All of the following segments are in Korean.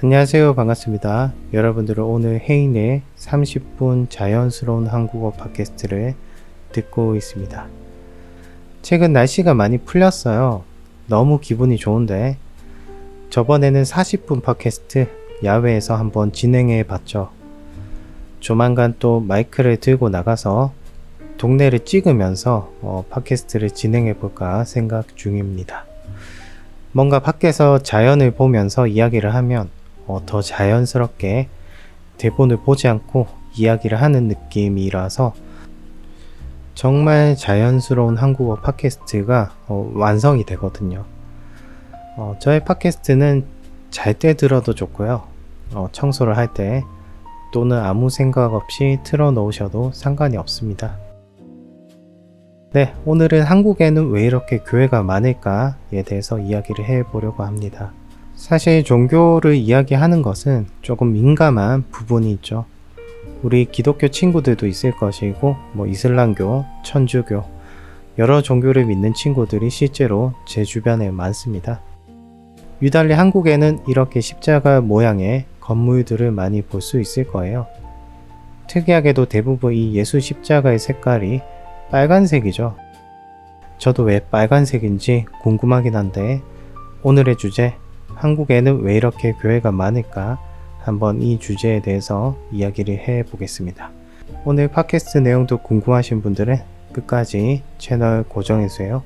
안녕하세요. 반갑습니다. 여러분들은 오늘 혜인의 30분 자연스러운 한국어 팟캐스트를 듣고 있습니다. 최근 날씨가 많이 풀렸어요. 너무 기분이 좋은데 저번에는 40분 팟캐스트 야외에서 한번 진행해 봤죠. 조만간 또 마이크를 들고 나가서 동네를 찍으면서 팟캐스트를 진행해 볼까 생각 중입니다. 뭔가 밖에서 자연을 보면서 이야기를 하면 더 자연스럽게 대본을 보지 않고 이야기를 하는 느낌이라서 정말 자연스러운 한국어 팟캐스트가 완성이 되거든요. 저의 팟캐스트는 잘 때 들어도 좋고요. 청소를 할 때 또는 아무 생각 없이 틀어 놓으셔도 상관이 없습니다. 네, 오늘은 한국에는 왜 이렇게 교회가 많을까에 대해서 이야기를 해보려고 합니다. 사실 종교를 이야기하는 것은 조금 민감한 부분이 있죠. 우리 기독교 친구들도 있을 것이고 이슬람교, 천주교, 여러 종교를 믿는 친구들이 실제로 제 주변에 많습니다. 유달리 한국에는 이렇게 십자가 모양의 건물들을 많이 볼 수 있을 거예요. 특이하게도 대부분 이 예수 십자가의 색깔이 빨간색이죠. 저도 왜 빨간색인지 궁금하긴 한데 오늘의 주제, 한국에는 왜 이렇게 교회가 많을까? 한번 이 주제에 대해서 이야기를 해보겠습니다. 오늘 팟캐스트 내용도 궁금하신 분들은 끝까지 채널 고정해주세요.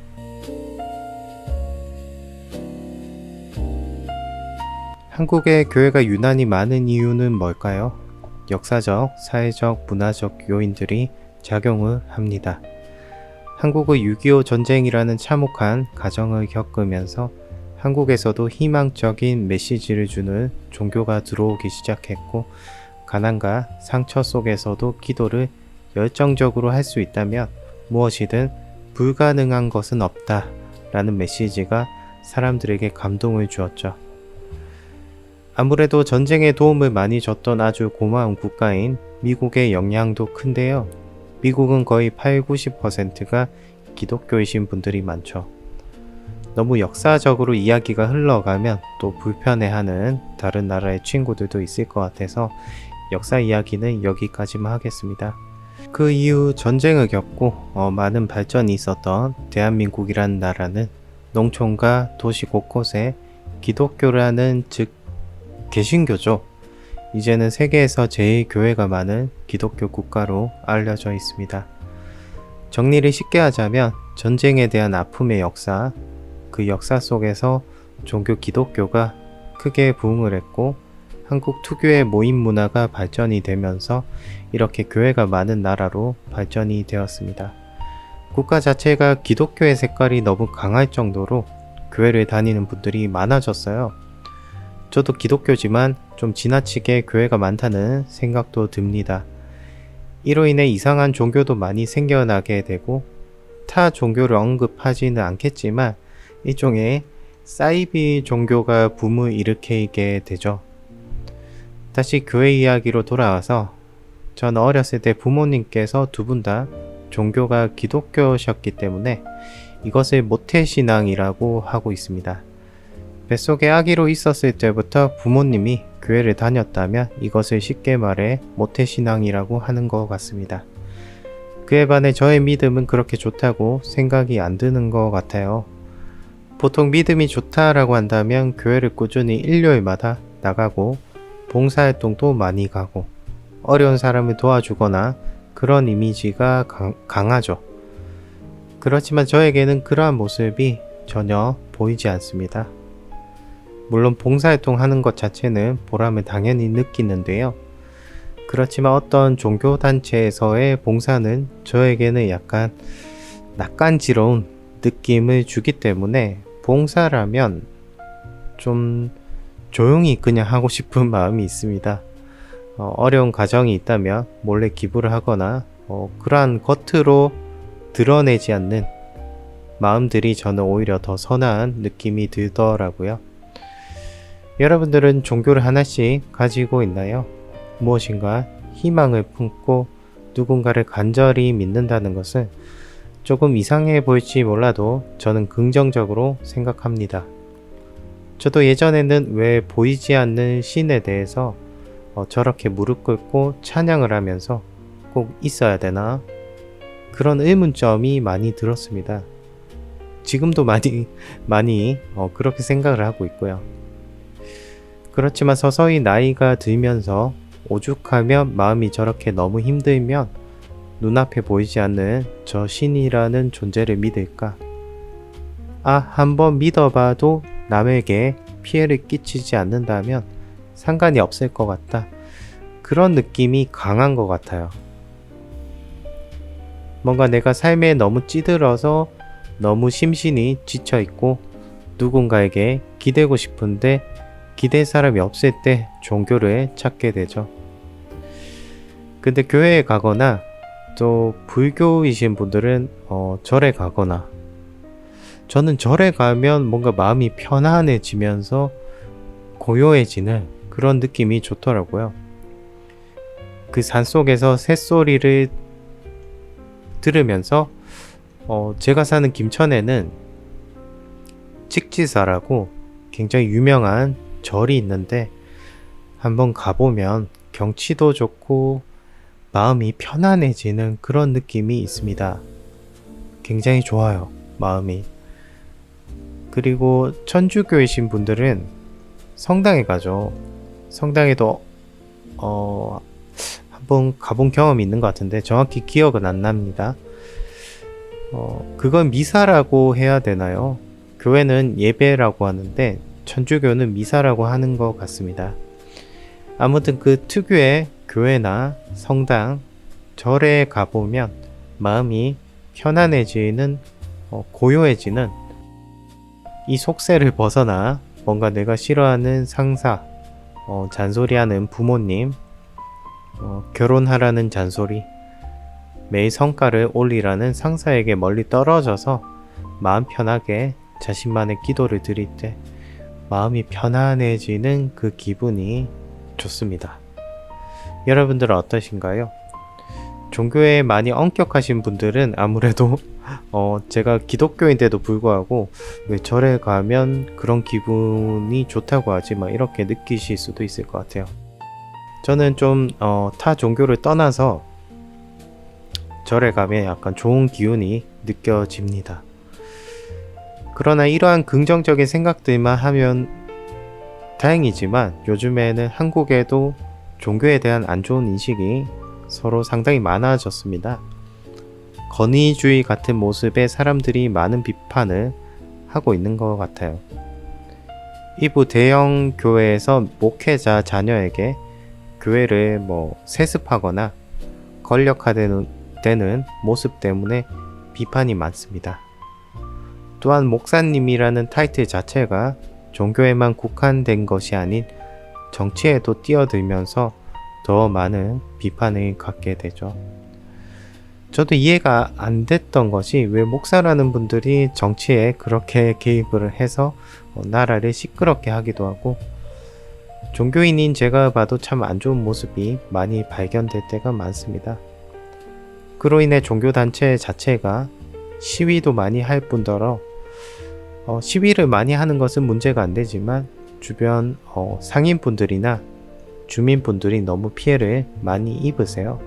한국에 교회가 유난히 많은 이유는 뭘까요? 역사적, 사회적, 문화적 요인들이 작용을 합니다. 한국의 6.25 전쟁이라는 참혹한 가정을 겪으면서 한국에서도 희망적인 메시지를 주는 종교가 들어오기 시작했고, 가난과 상처 속에서도 기도를 열정적으로 할 수 있다면 무엇이든 불가능한 것은 없다 라는 메시지가 사람들에게 감동을 주었죠. 아무래도 전쟁에 도움을 많이 줬던 아주 고마운 국가인 미국의 영향도 큰데요. 미국은 거의 80-90%가 기독교이신 분들이 많죠. 너무 역사적으로 이야기가 흘러가면 또 불편해하는 다른 나라의 친구들도 있을 것 같아서 역사 이야기는 여기까지만 하겠습니다. 그 이후 전쟁을 겪고 많은 발전이 있었던 대한민국이라는 나라는 농촌과 도시 곳곳에 기독교라는 즉 개신교죠. 이제는 세계에서 제일 교회가 많은 기독교 국가로 알려져 있습니다. 정리를 쉽게 하자면 전쟁에 대한 아픔의 역사, 그 역사 속에서 종교 기독교가 크게 부흥을 했고 한국 특유의 모임 문화가 발전이 되면서 이렇게 교회가 많은 나라로 발전이 되었습니다. 국가 자체가 기독교의 색깔이 너무 강할 정도로 교회를 다니는 분들이 많아졌어요. 저도 기독교지만 좀 지나치게 교회가 많다는 생각도 듭니다. 이로 인해 이상한 종교도 많이 생겨나게 되고 타 종교를 언급하지는 않겠지만 일종의 사이비 종교가 붐을 일으키게 되죠. 다시 교회 이야기로 돌아와서 저는 어렸을 때 부모님께서 두 분 다 종교가 기독교셨기 때문에 이것을 모태신앙이라고 하고 있습니다. 뱃속에 아기로 있었을 때부터 부모님이 교회를 다녔다면 이것을 쉽게 말해 모태신앙이라고 하는 것 같습니다. 그에 반해 저의 믿음은 그렇게 좋다고 생각이 안 드는 것 같아요. 보통 믿음이 좋다라고 한다면 교회를 꾸준히 일요일마다 나가고 봉사활동도 많이 가고 어려운 사람을 도와주거나 그런 이미지가 강하죠. 그렇지만 저에게는 그러한 모습이 전혀 보이지 않습니다. 물론 봉사활동 하는 것 자체는 보람을 당연히 느끼는데요. 그렇지만 어떤 종교단체에서의 봉사는 저에게는 약간 낯간지러운 느낌을 주기 때문에 봉사라면 좀 조용히 그냥 하고 싶은 마음이 있습니다. 어려운 가정이 있다면 몰래 기부를 하거나 그러한 겉으로 드러내지 않는 마음들이 저는 오히려 더 선한 느낌이 들더라고요. 여러분들은 종교를 하나씩 가지고 있나요? 무엇인가 희망을 품고 누군가를 간절히 믿는다는 것은 조금 이상해 보일지 몰라도 저는 긍정적으로 생각합니다. 저도 예전에는 왜 보이지 않는 신에 대해서 저렇게 무릎 꿇고 찬양을 하면서 꼭 있어야 되나? 그런 의문점이 많이 들었습니다. 지금도 많이 그렇게 생각을 하고 있고요. 그렇지만 서서히 나이가 들면서 오죽하면 마음이 저렇게 너무 힘들면 눈앞에 보이지 않는 저 신이라는 존재를 믿을까? 한번 믿어봐도 남에게 피해를 끼치지 않는다면 상관이 없을 것 같다. 그런 느낌이 강한 것 같아요. 뭔가 내가 삶에 너무 찌들어서 너무 심신이 지쳐있고 누군가에게 기대고 싶은데 기댈 사람이 없을 때 종교를 찾게 되죠. 근데 교회에 가거나 또 불교이신 분들은 절에 가거나, 저는 절에 가면 뭔가 마음이 편안해지면서 고요해지는 그런 느낌이 좋더라고요. 그 산속에서 새소리를 들으면서 제가 사는 김천에는 직지사라고 굉장히 유명한 절이 있는데 한번 가보면 경치도 좋고 마음이 편안해지는 그런 느낌이 있습니다. 굉장히 좋아요, 마음이. 그리고 천주교이신 분들은 성당에 가죠. 성당에도 한번 가본 경험이 있는 것 같은데 정확히 기억은 안 납니다. 그건 미사라고 해야 되나요? 교회는 예배라고 하는데 천주교는 미사라고 하는 것 같습니다. 아무튼 그 특유의 교회나 성당, 절에 가보면 마음이 편안해지는, 고요해지는, 이 속세를 벗어나 뭔가 내가 싫어하는 상사, 잔소리하는 부모님, 결혼하라는 잔소리, 매일 성과를 올리라는 상사에게 멀리 떨어져서 마음 편하게 자신만의 기도를 드릴 때 마음이 편안해지는 그 기분이 좋습니다. 여러분들은 어떠신가요? 종교에 많이 엄격하신 분들은 아무래도 제가 기독교인데도 불구하고 왜 절에 가면 그런 기분이 좋다고 하지 막 이렇게 느끼실 수도 있을 것 같아요. 저는 좀 타 종교를 떠나서 절에 가면 약간 좋은 기운이 느껴집니다. 그러나 이러한 긍정적인 생각들만 하면 다행이지만 요즘에는 한국에도 종교에 대한 안 좋은 인식이 서로 상당히 많아졌습니다. 권위주의 같은 모습에 사람들이 많은 비판을 하고 있는 것 같아요. 일부 대형 교회에서 목회자 자녀에게 교회를 세습하거나 권력화되는 모습 때문에 비판이 많습니다. 또한 목사님이라는 타이틀 자체가 종교에만 국한된 것이 아닌 정치에도 뛰어들면서 더 많은 비판을 갖게 되죠. 저도 이해가 안 됐던 것이 왜 목사라는 분들이 정치에 그렇게 개입을 해서 나라를 시끄럽게 하기도 하고, 종교인인 제가 봐도 참 안 좋은 모습이 많이 발견될 때가 많습니다. 그로 인해 종교단체 자체가 시위도 많이 할 뿐더러 시위를 많이 하는 것은 문제가 안 되지만 주변 상인분들이나 주민분들이 너무 피해를 많이 입으세요.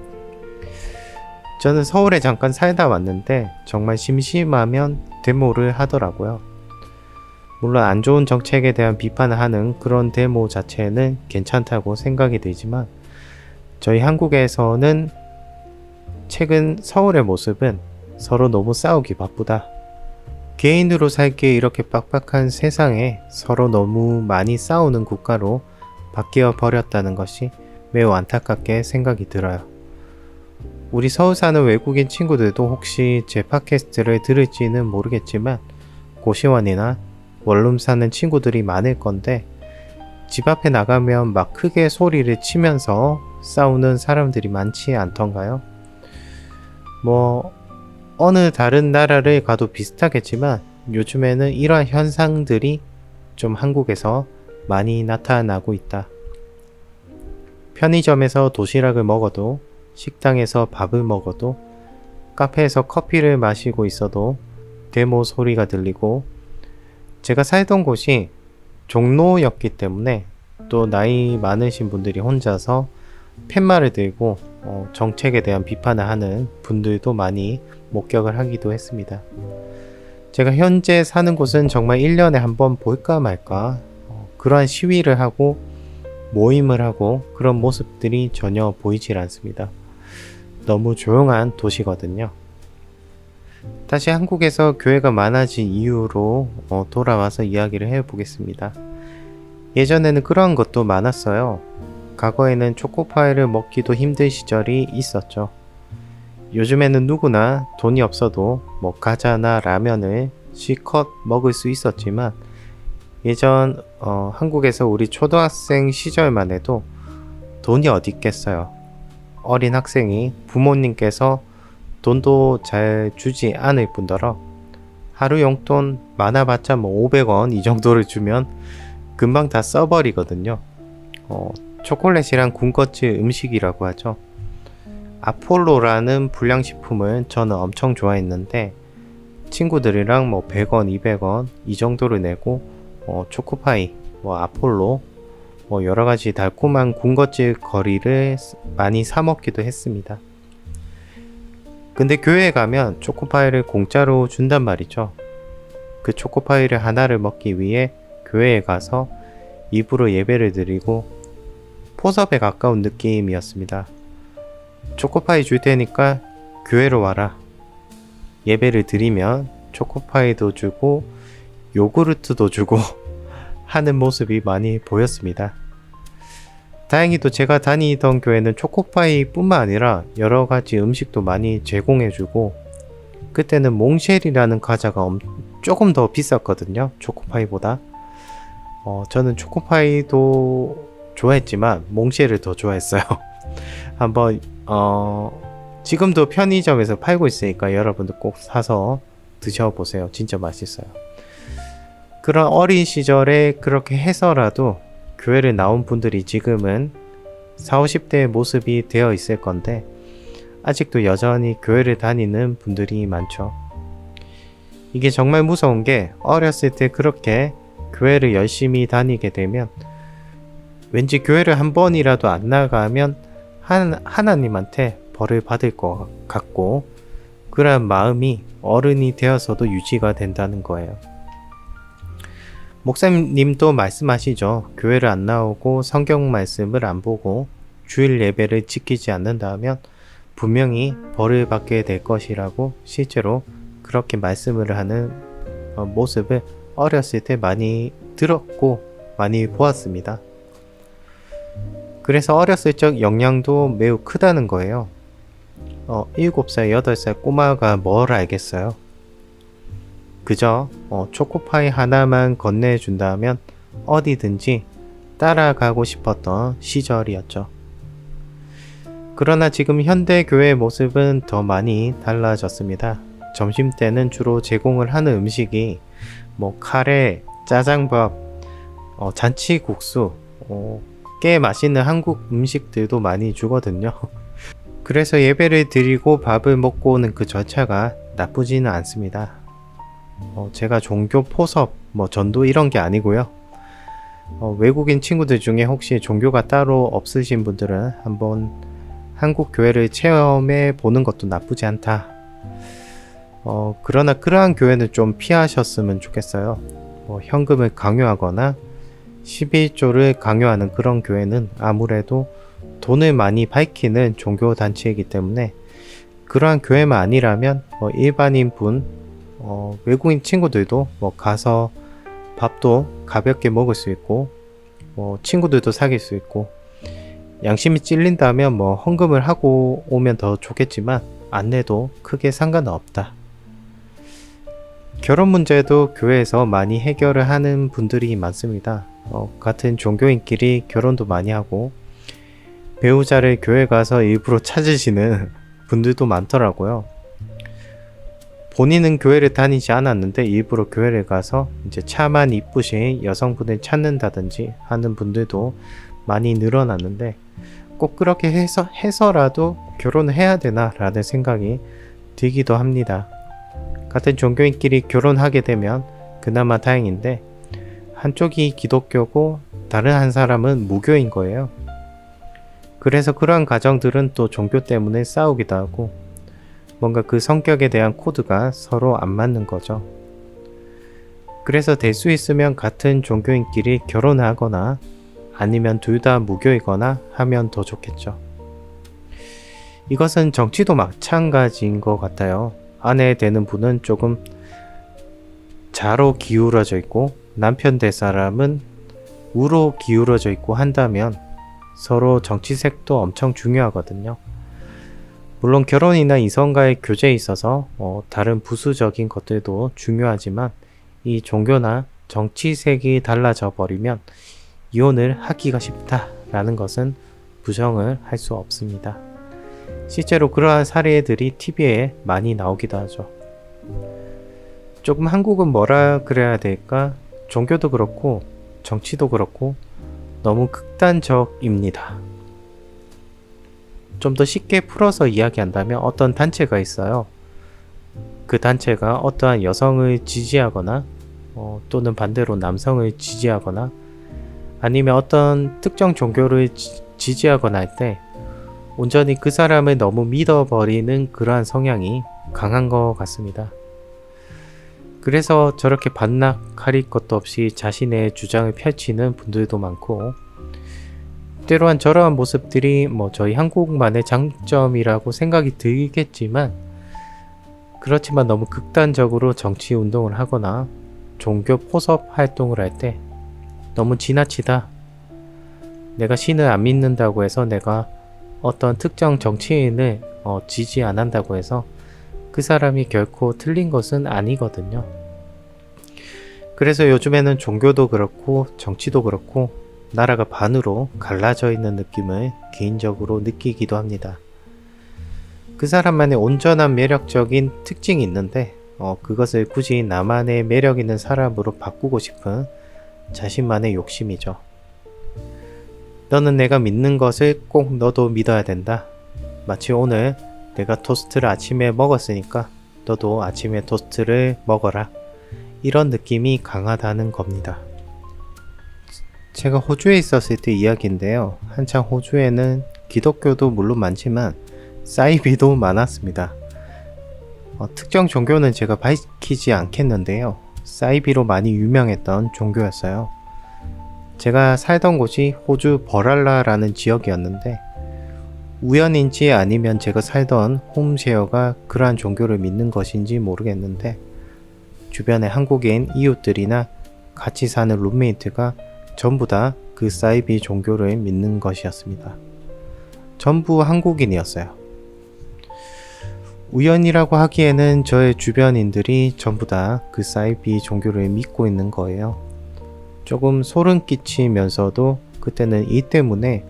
저는 서울에 잠깐 살다 왔는데 정말 심심하면 데모를 하더라고요. 물론 안 좋은 정책에 대한 비판을 하는 그런 데모 자체는 괜찮다고 생각이 들지만 저희 한국에서는 최근 서울의 모습은 서로 너무 싸우기 바쁘다. 개인으로 살기에 이렇게 빡빡한 세상에 서로 너무 많이 싸우는 국가로 바뀌어 버렸다는 것이 매우 안타깝게 생각이 들어요. 우리 서울 사는 외국인 친구들도 혹시 제 팟캐스트를 들을지는 모르겠지만 고시원이나 원룸 사는 친구들이 많을 건데 집 앞에 나가면 막 크게 소리를 치면서 싸우는 사람들이 많지 않던가요? 어느 다른 나라를 가도 비슷하겠지만 요즘에는 이러한 현상들이 좀 한국에서 많이 나타나고 있다. 편의점에서 도시락을 먹어도, 식당에서 밥을 먹어도, 카페에서 커피를 마시고 있어도 데모 소리가 들리고, 제가 살던 곳이 종로였기 때문에 또 나이 많으신 분들이 혼자서 팻말을 들고 정책에 대한 비판을 하는 분들도 많이 목격을 하기도 했습니다. 제가 현재 사는 곳은 정말 1년에 한 번 볼까 말까 그러한 시위를 하고 모임을 하고 그런 모습들이 전혀 보이질 않습니다. 너무 조용한 도시거든요. 다시 한국에서 교회가 많아진 이유로 돌아와서 이야기를 해보겠습니다. 예전에는 그러한 것도 많았어요. 과거에는 초코파이를 먹기도 힘든 시절이 있었죠. 요즘에는 누구나 돈이 없어도 뭐 과자나 라면을 실컷 먹을 수 있었지만 예전 한국에서 우리 초등학생 시절만 해도 돈이 어디 있겠어요. 어린 학생이 부모님께서 돈도 잘 주지 않을 뿐더러 하루 용돈 많아봤자 뭐 500원 이 정도를 주면 금방 다 써버리거든요. 초콜릿이랑 군것질 음식이라고 하죠. 아폴로라는 불량식품을 저는 엄청 좋아했는데 친구들이랑 뭐 100원, 200원 이 정도를 내고 초코파이, 뭐 아폴로, 뭐 여러가지 달콤한 군것질 거리를 많이 사 먹기도 했습니다. 근데 교회에 가면 초코파이를 공짜로 준단 말이죠. 그 초코파이를 하나를 먹기 위해 교회에 가서 입으로 예배를 드리고 포섭에 가까운 느낌이었습니다. 초코파이 줄 테니까 교회로 와라. 예배를 드리면 초코파이도 주고 요구르트도 주고 하는 모습이 많이 보였습니다. 다행히도 제가 다니던 교회는 초코파이 뿐만 아니라 여러가지 음식도 많이 제공해주고 그때는 몽쉘이라는 과자가 조금 더 비쌌거든요. 초코파이보다. 저는 초코파이도 좋아했지만 몽쉘을 더 좋아했어요. 한번 지금도 편의점에서 팔고 있으니까 여러분들 꼭 사서 드셔보세요. 진짜 맛있어요. 그런 어린 시절에 그렇게 해서라도 교회를 나온 분들이 지금은 40, 50대의 모습이 되어 있을 건데 아직도 여전히 교회를 다니는 분들이 많죠. 이게 정말 무서운 게 어렸을 때 그렇게 교회를 열심히 다니게 되면 왠지 교회를 한 번이라도 안 나가면 하나님한테 벌을 받을 것 같고 그런 마음이 어른이 되어서도 유지가 된다는 거예요. 목사님도 말씀하시죠. 교회를 안 나오고 성경 말씀을 안 보고 주일 예배를 지키지 않는다면 분명히 벌을 받게 될 것이라고 실제로 그렇게 말씀을 하는 모습을 어렸을 때 많이 들었고 많이 보았습니다. 그래서 어렸을 적 영향도 매우 크다는 거예요. 7살, 8살 꼬마가 뭘 알겠어요? 그저 초코파이 하나만 건네준다면 어디든지 따라가고 싶었던 시절이었죠. 그러나 지금 현대 교회의 모습은 더 많이 달라졌습니다. 점심때는 주로 제공을 하는 음식이 뭐 카레, 짜장밥, 잔치국수, 꽤 맛있는 한국 음식들도 많이 주거든요. 그래서 예배를 드리고 밥을 먹고 오는 그 절차가 나쁘지는 않습니다. 제가 종교 포섭, 전도 이런 게 아니고요. 외국인 친구들 중에 혹시 종교가 따로 없으신 분들은 한번 한국 교회를 체험해 보는 것도 나쁘지 않다. 그러나 그러한 교회는 좀 피하셨으면 좋겠어요. 현금을 강요하거나 11조를 강요하는 그런 교회는 아무래도 돈을 많이 밝히는 종교단체이기 때문에 그러한 교회만 아니라면 일반인 분, 외국인 친구들도 가서 밥도 가볍게 먹을 수 있고 친구들도 사귈 수 있고 양심이 찔린다면 헌금을 하고 오면 더 좋겠지만 안 내도 크게 상관은 없다. 결혼 문제도 교회에서 많이 해결을 하는 분들이 많습니다. 같은 종교인끼리 결혼도 많이 하고 배우자를 교회 가서 일부러 찾으시는 분들도 많더라고요. 본인은 교회를 다니지 않았는데 일부러 교회를 가서 이제 차만 이쁘신 여성분을 찾는다든지 하는 분들도 많이 늘어났는데 꼭 그렇게 해서라도 결혼을 해야 되나 라는 생각이 들기도 합니다. 같은 종교인끼리 결혼하게 되면 그나마 다행인데 한쪽이 기독교고 다른 한 사람은 무교인 거예요. 그래서 그러한 가정들은 또 종교 때문에 싸우기도 하고 뭔가 그 성격에 대한 코드가 서로 안 맞는 거죠. 그래서 될 수 있으면 같은 종교인끼리 결혼하거나 아니면 둘 다 무교이거나 하면 더 좋겠죠. 이것은 정치도 마찬가지인 것 같아요. 아내 되는 분은 조금 좌로 기울어져 있고 남편 될 사람은 우로 기울어져 있고 한다면 서로 정치색도 엄청 중요하거든요. 물론 결혼이나 이성과의 교제에 있어서 다른 부수적인 것들도 중요하지만 이 종교나 정치색이 달라져 버리면 이혼을 하기가 쉽다라는 것은 부정을 할 수 없습니다. 실제로 그러한 사례들이 TV에 많이 나오기도 하죠. 조금 한국은 뭐라 그래야 될까? 종교도 그렇고 정치도 그렇고 너무 극단적입니다. 좀 더 쉽게 풀어서 이야기한다면 어떤 단체가 있어요. 그 단체가 어떠한 여성을 지지하거나 또는 반대로 남성을 지지하거나 아니면 어떤 특정 종교를 지지하거나 할 때 온전히 그 사람을 너무 믿어버리는 그러한 성향이 강한 것 같습니다. 그래서 저렇게 반락 가릴 것도 없이 자신의 주장을 펼치는 분들도 많고 때로한 저러한 모습들이 저희 한국만의 장점이라고 생각이 들겠지만 그렇지만 너무 극단적으로 정치 운동을 하거나 종교 포섭 활동을 할 때 너무 지나치다. 내가 신을 안 믿는다고 해서 내가 어떤 특정 정치인을 지지 안 한다고 해서 그 사람이 결코 틀린 것은 아니거든요. 그래서 요즘에는 종교도 그렇고 정치도 그렇고 나라가 반으로 갈라져 있는 느낌을 개인적으로 느끼기도 합니다. 그 사람만의 온전한 매력적인 특징이 있는데 그것을 굳이 나만의 매력 있는 사람으로 바꾸고 싶은 자신만의 욕심이죠. 너는 내가 믿는 것을 꼭 너도 믿어야 된다. 마치 오늘 내가 토스트를 아침에 먹었으니까 너도 아침에 토스트를 먹어라. 이런 느낌이 강하다는 겁니다. 제가 호주에 있었을 때 이야기인데요. 한창 호주에는 기독교도 물론 많지만 사이비도 많았습니다. 특정 종교는 제가 밝히지 않겠는데요. 사이비로 많이 유명했던 종교였어요. 제가 살던 곳이 호주 버랄라라는 지역이었는데 우연인지 아니면 제가 살던 홈쉐어가 그러한 종교를 믿는 것인지 모르겠는데 주변에 한국인 이웃들이나 같이 사는 룸메이트가 전부 다 그 사이비 종교를 믿는 것이었습니다. 전부 한국인이었어요. 우연이라고 하기에는 저의 주변인들이 전부 다 그 사이비 종교를 믿고 있는 거예요. 조금 소름 끼치면서도 그때는 이 때문에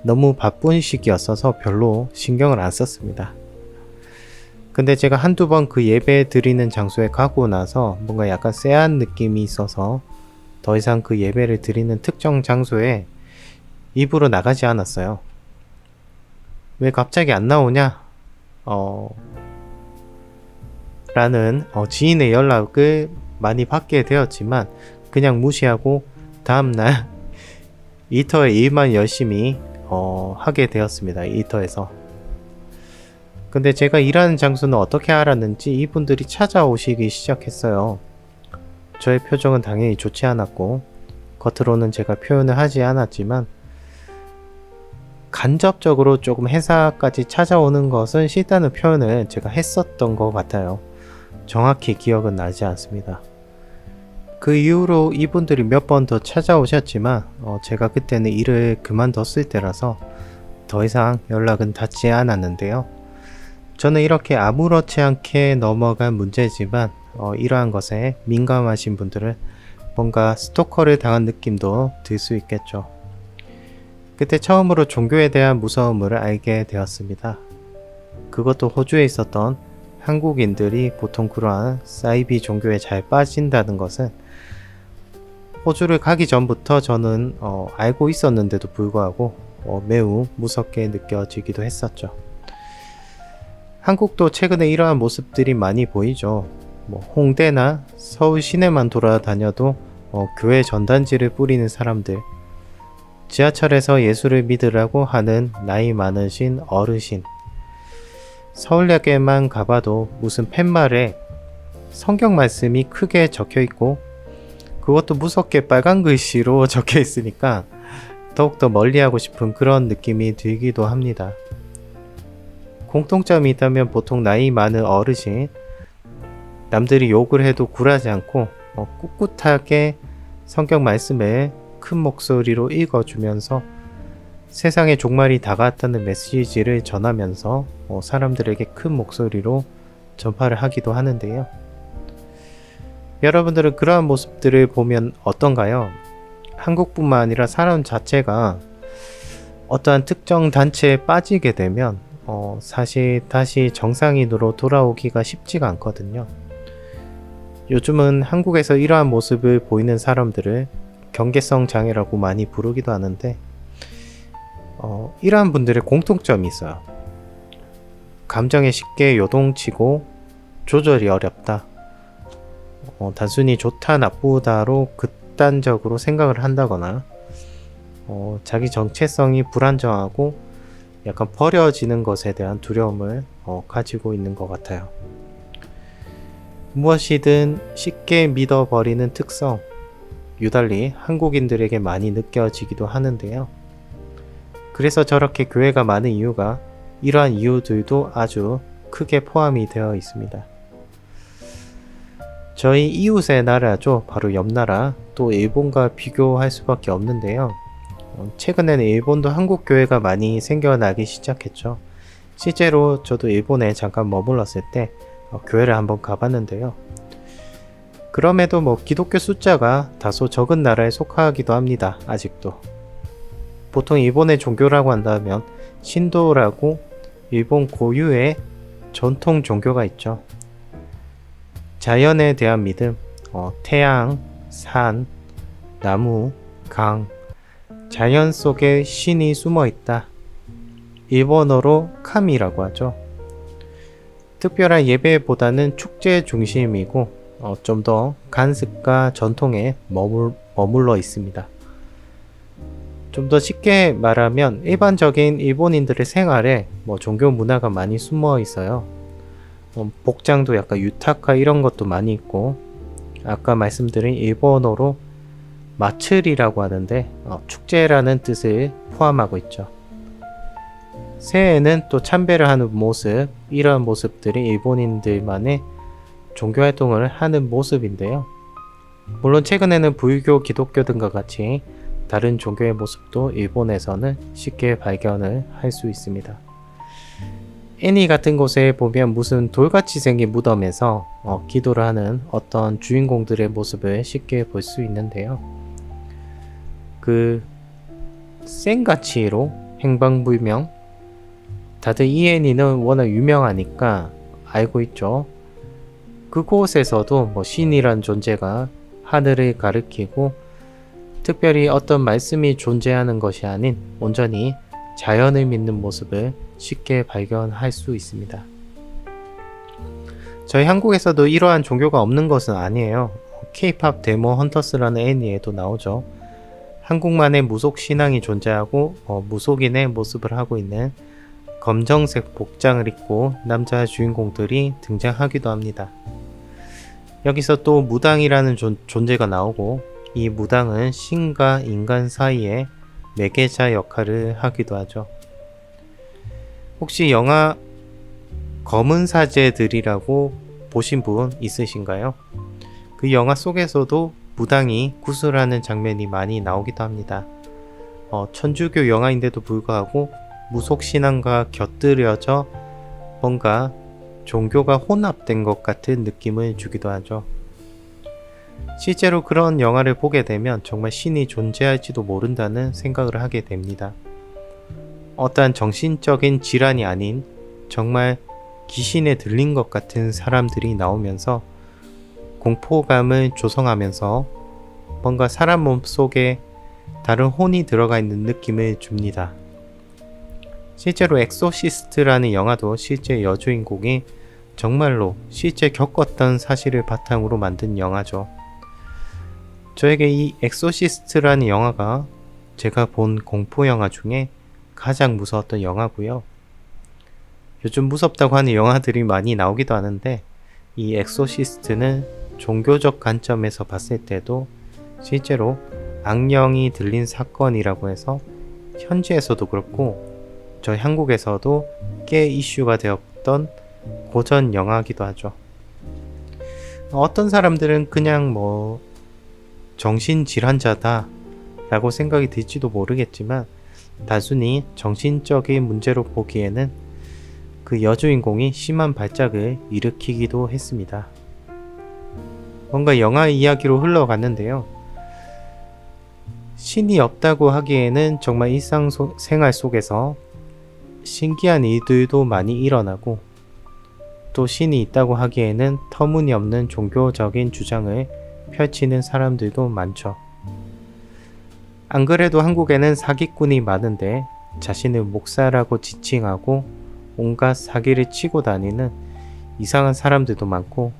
너무 바쁜 시기였어서 별로 신경을 안 썼습니다. 근데 제가 한두 번 그 예배 드리는 장소에 가고 나서 뭔가 약간 쎄한 느낌이 있어서 더 이상 그 예배를 드리는 특정 장소에 입으로 나가지 않았어요. 왜 갑자기 안 나오냐? 라는 지인의 연락을 많이 받게 되었지만 그냥 무시하고 다음날 이터의 일만 열심히 하게 되었습니다. 이터에서. 근데 제가 일하는 장소는 어떻게 알았는지 이분들이 찾아오시기 시작했어요. 저의 표정은 당연히 좋지 않았고 겉으로는 제가 표현을 하지 않았지만 간접적으로 조금 회사까지 찾아오는 것은 싫다는 표현을 제가 했었던 것 같아요. 정확히 기억은 나지 않습니다. 그 이후로 이분들이 몇 번 더 찾아오셨지만 제가 그때는 일을 그만뒀을 때라서 더 이상 연락은 닿지 않았는데요. 저는 이렇게 아무렇지 않게 넘어간 문제지만 이러한 것에 민감하신 분들은 뭔가 스토커를 당한 느낌도 들 수 있겠죠. 그때 처음으로 종교에 대한 무서움을 알게 되었습니다. 그것도 호주에 있었던 한국인들이 보통 그러한 사이비 종교에 잘 빠진다는 것은 호주를 가기 전부터 저는 알고 있었는데도 불구하고 매우 무섭게 느껴지기도 했었죠. 한국도 최근에 이러한 모습들이 많이 보이죠. 홍대나 서울 시내만 돌아다녀도 교회 전단지를 뿌리는 사람들, 지하철에서 예수를 믿으라고 하는 나이 많으신 어르신, 서울역에만 가봐도 무슨 팻말에 성경 말씀이 크게 적혀 있고 그것도 무섭게 빨간 글씨로 적혀 있으니까 더욱더 멀리하고 싶은 그런 느낌이 들기도 합니다. 공통점이 있다면 보통 나이 많은 어르신, 남들이 욕을 해도 굴하지 않고 꿋꿋하게 성경 말씀을 큰 목소리로 읽어주면서 세상의 종말이 다가왔다는 메시지를 전하면서 사람들에게 큰 목소리로 전파를 하기도 하는데요. 여러분들은 그러한 모습들을 보면 어떤가요? 한국뿐만 아니라 사람 자체가 어떠한 특정 단체에 빠지게 되면 사실 다시 정상인으로 돌아오기가 쉽지가 않거든요. 요즘은 한국에서 이러한 모습을 보이는 사람들을 경계성 장애라고 많이 부르기도 하는데 이러한 분들의 공통점이 있어요. 감정에 쉽게 요동치고 조절이 어렵다. 단순히 좋다 나쁘다로 극단적으로 생각을 한다거나 자기 정체성이 불안정하고 약간 버려지는 것에 대한 두려움을 가지고 있는 것 같아요. 무엇이든 쉽게 믿어버리는 특성, 유달리 한국인들에게 많이 느껴지기도 하는데요. 그래서 저렇게 교회가 많은 이유가 이러한 이유들도 아주 크게 포함이 되어 있습니다. 저희 이웃의 나라죠. 바로 옆나라, 또 일본과 비교할 수밖에 없는데요. 최근에는 일본도 한국 교회가 많이 생겨나기 시작했죠. 실제로 저도 일본에 잠깐 머물렀을 때 교회를 한번 가봤는데요. 그럼에도 기독교 숫자가 다소 적은 나라에 속하기도 합니다. 아직도. 보통 일본의 종교라고 한다면 신도라고 일본 고유의 전통 종교가 있죠. 자연에 대한 믿음, 태양, 산, 나무, 강, 자연 속에 신이 숨어 있다. 일본어로 카미라고 하죠. 특별한 예배보다는 축제 중심이고 좀 더 간습과 전통에 머물러 있습니다. 좀 더 쉽게 말하면 일반적인 일본인들의 생활에 종교 문화가 많이 숨어 있어요. 복장도 약간 유타카 이런 것도 많이 있고, 아까 말씀드린 일본어로 마츠리라고 하는데 축제라는 뜻을 포함하고 있죠. 새해에는 또 참배를 하는 모습, 이러한 모습들이 일본인들만의 종교활동을 하는 모습인데요. 물론 최근에는 불교, 기독교 등과 같이 다른 종교의 모습도 일본에서는 쉽게 발견을 할 수 있습니다. 애니 같은 곳에 보면 무슨 돌같이 생긴 무덤에서 기도를 하는 어떤 주인공들의 모습을 쉽게 볼 수 있는데요. 그 센가치로 행방불명, 다들 이 애니는 워낙 유명하니까 알고 있죠. 그곳에서도 신이란 존재가 하늘을 가리키고 특별히 어떤 말씀이 존재하는 것이 아닌 온전히 자연을 믿는 모습을 쉽게 발견할 수 있습니다. 저희 한국에서도 이러한 종교가 없는 것은 아니에요. K-POP 데모 헌터스라는 애니에도 나오죠. 한국만의 무속 신앙이 존재하고 무속인의 모습을 하고 있는 검정색 복장을 입고 남자 주인공들이 등장하기도 합니다. 여기서 또 무당이라는 존재가 나오고, 이 무당은 신과 인간 사이에 매개자 역할을 하기도 하죠. 혹시 영화 검은 사제들이라고 보신 분 있으신가요? 그 영화 속에서도 무당이 구슬하는 장면이 많이 나오기도 합니다. 천주교 영화인데도 불구하고 무속신앙과 곁들여져 뭔가 종교가 혼합된 것 같은 느낌을 주기도 하죠. 실제로 그런 영화를 보게 되면 정말 신이 존재할지도 모른다는 생각을 하게 됩니다. 어떠한 정신적인 질환이 아닌 정말 귀신에 들린 것 같은 사람들이 나오면서 공포감을 조성하면서 뭔가 사람 몸속에 다른 혼이 들어가 있는 느낌을 줍니다. 실제로 엑소시스트라는 영화도 실제 여주인공이 정말로 실제 겪었던 사실을 바탕으로 만든 영화죠. 저에게 이 엑소시스트라는 영화가 제가 본 공포 영화 중에 가장 무서웠던 영화고요. 요즘 무섭다고 하는 영화들이 많이 나오기도 하는데 이 엑소시스트는 종교적 관점에서 봤을 때도 실제로 악령이 들린 사건이라고 해서 현지에서도 그렇고 저희 한국에서도 꽤 이슈가 되었던 고전 영화이기도 하죠. 어떤 사람들은 그냥 뭐 정신질환자다 라고 생각이 들지도 모르겠지만 단순히 정신적인 문제로 보기에는 그 여주인공이 심한 발작을 일으키기도 했습니다. 뭔가 영화 이야기로 흘러갔는데요. 신이 없다고 하기에는 정말 일상생활 속에서 신기한 일들도 많이 일어나고 또 신이 있다고 하기에는 터무니없는 종교적인 주장을 펼치는 사람들도 많죠. 안 그래도 한국에는 사기꾼이 많은데 자신을 목사라고 지칭하고 온갖 사기를 치고 다니는 이상한 사람들도 많고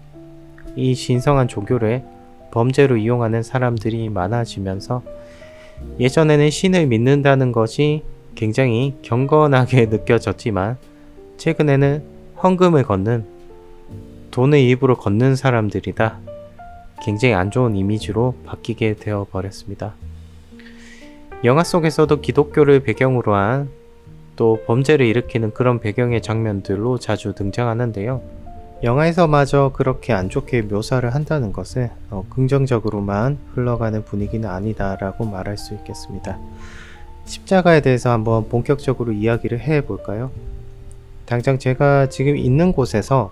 이 신성한 종교를 범죄로 이용하는 사람들이 많아지면서 예전에는 신을 믿는다는 것이 굉장히 경건하게 느껴졌지만 최근에는 헌금을 걷는 돈을 일부러 걷는 사람들이다. 굉장히 안 좋은 이미지로 바뀌게 되어 버렸습니다. 영화 속에서도 기독교를 배경으로 한 또 범죄를 일으키는 그런 배경의 장면들로 자주 등장하는데요. 영화에서마저 그렇게 안 좋게 묘사를 한다는 것은 긍정적으로만 흘러가는 분위기는 아니다라고 말할 수 있겠습니다. 십자가에 대해서 한번 본격적으로 이야기를 해볼까요? 당장 제가 지금 있는 곳에서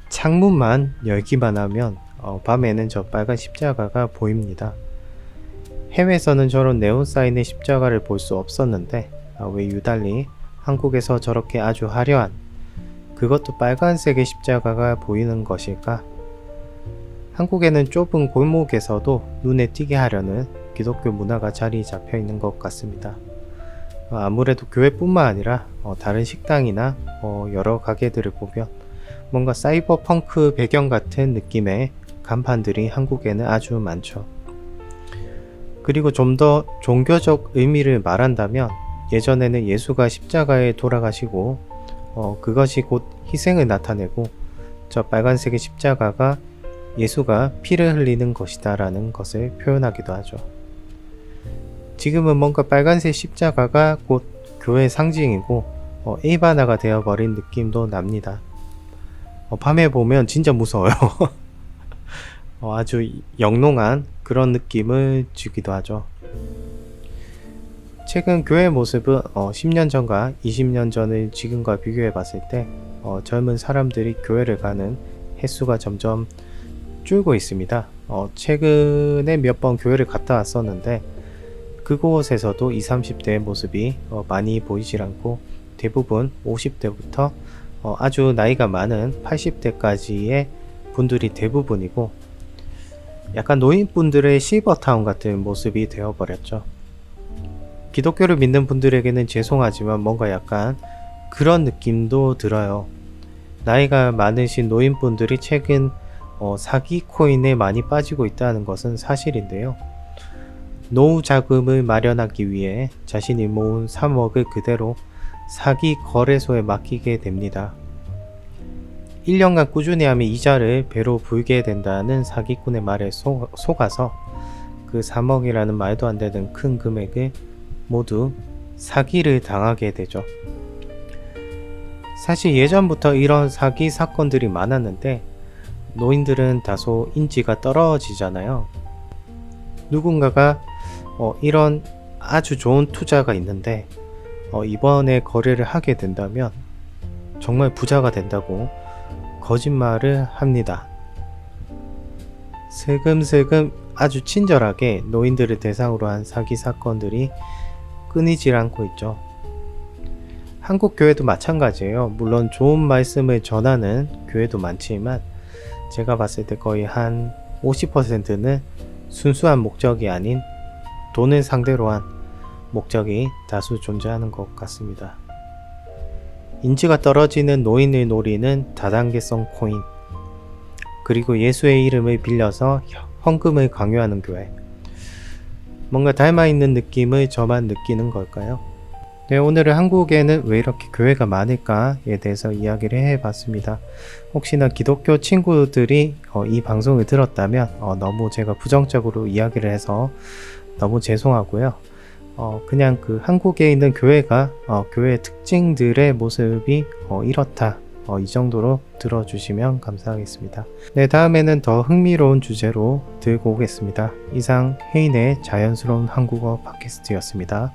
창문만 열기만 하면 밤에는 저 빨간 십자가가 보입니다. 해외에서는 저런 네온 사인의 십자가를 볼 수 없었는데 왜 유달리 한국에서 저렇게 아주 화려한 그것도 빨간색의 십자가가 보이는 것일까? 한국에는 좁은 골목에서도 눈에 띄게 하려는 기독교 문화가 자리 잡혀 있는 것 같습니다. 아무래도 교회뿐만 아니라 다른 식당이나 여러 가게들을 보면 뭔가 사이버펑크 배경 같은 느낌의 간판들이 한국에는 아주 많죠. 그리고 좀 더 종교적 의미를 말한다면 예전에는 예수가 십자가에 돌아가시고 그것이 곧 희생을 나타내고 저 빨간색의 십자가가 예수가 피를 흘리는 것이다 라는 것을 표현하기도 하죠. 지금은 뭔가 빨간색 십자가가 곧 교회의 상징이고 일반화가 되어버린 느낌도 납니다. 밤에 보면 진짜 무서워요. 아주 영롱한 그런 느낌을 주기도 하죠. 최근 교회 모습은 10년 전과 20년 전을 지금과 비교해 봤을 때 젊은 사람들이 교회를 가는 횟수가 점점 줄고 있습니다. 최근에 몇 번 교회를 갔다 왔었는데 그곳에서도 20, 30대의 모습이 많이 보이질 않고 대부분 50대부터 아주 나이가 많은 80대까지의 분들이 대부분이고 약간 노인분들의 실버타운 같은 모습이 되어버렸죠. 기독교를 믿는 분들에게는 죄송하지만 뭔가 약간 그런 느낌도 들어요. 나이가 많으신 노인분들이 최근 사기 코인에 많이 빠지고 있다는 것은 사실인데요. 노후 자금을 마련하기 위해 자신이 모은 3억을 그대로 사기 거래소에 맡기게 됩니다. 1년간 꾸준히 하면 이자를 배로 불게 된다는 사기꾼의 말에 속아서 그 3억이라는 말도 안 되는 큰 금액을 모두 사기를 당하게 되죠. 사실 예전부터 이런 사기 사건들이 많았는데 노인들은 다소 인지가 떨어지잖아요. 누군가가 이런 아주 좋은 투자가 있는데 이번에 거래를 하게 된다면 정말 부자가 된다고 거짓말을 합니다. 슬금슬금 아주 친절하게 노인들을 대상으로 한 사기 사건들이 끊이질 않고 있죠. 한국 교회도 마찬가지예요. 물론 좋은 말씀을 전하는 교회도 많지만 제가 봤을 때 거의 한 50%는 순수한 목적이 아닌 돈을 상대로 한 목적이 다수 존재하는 것 같습니다. 인지가 떨어지는 노인을 노리는 다단계성 코인, 그리고 예수의 이름을 빌려서 헌금을 강요하는 교회, 뭔가 닮아있는 느낌을 저만 느끼는 걸까요? 네, 오늘은 한국에는 왜 이렇게 교회가 많을까에 대해서 이야기를 해봤습니다. 혹시나 기독교 친구들이 이 방송을 들었다면 너무 제가 부정적으로 이야기를 해서 너무 죄송하고요. 그냥 그 한국에 있는 교회가 교회 특징들의 모습이 이렇다. 이 정도로 들어주시면 감사하겠습니다. 네, 다음에는 더 흥미로운 주제로 들고 오겠습니다. 이상 혜인의 자연스러운 한국어 팟캐스트였습니다.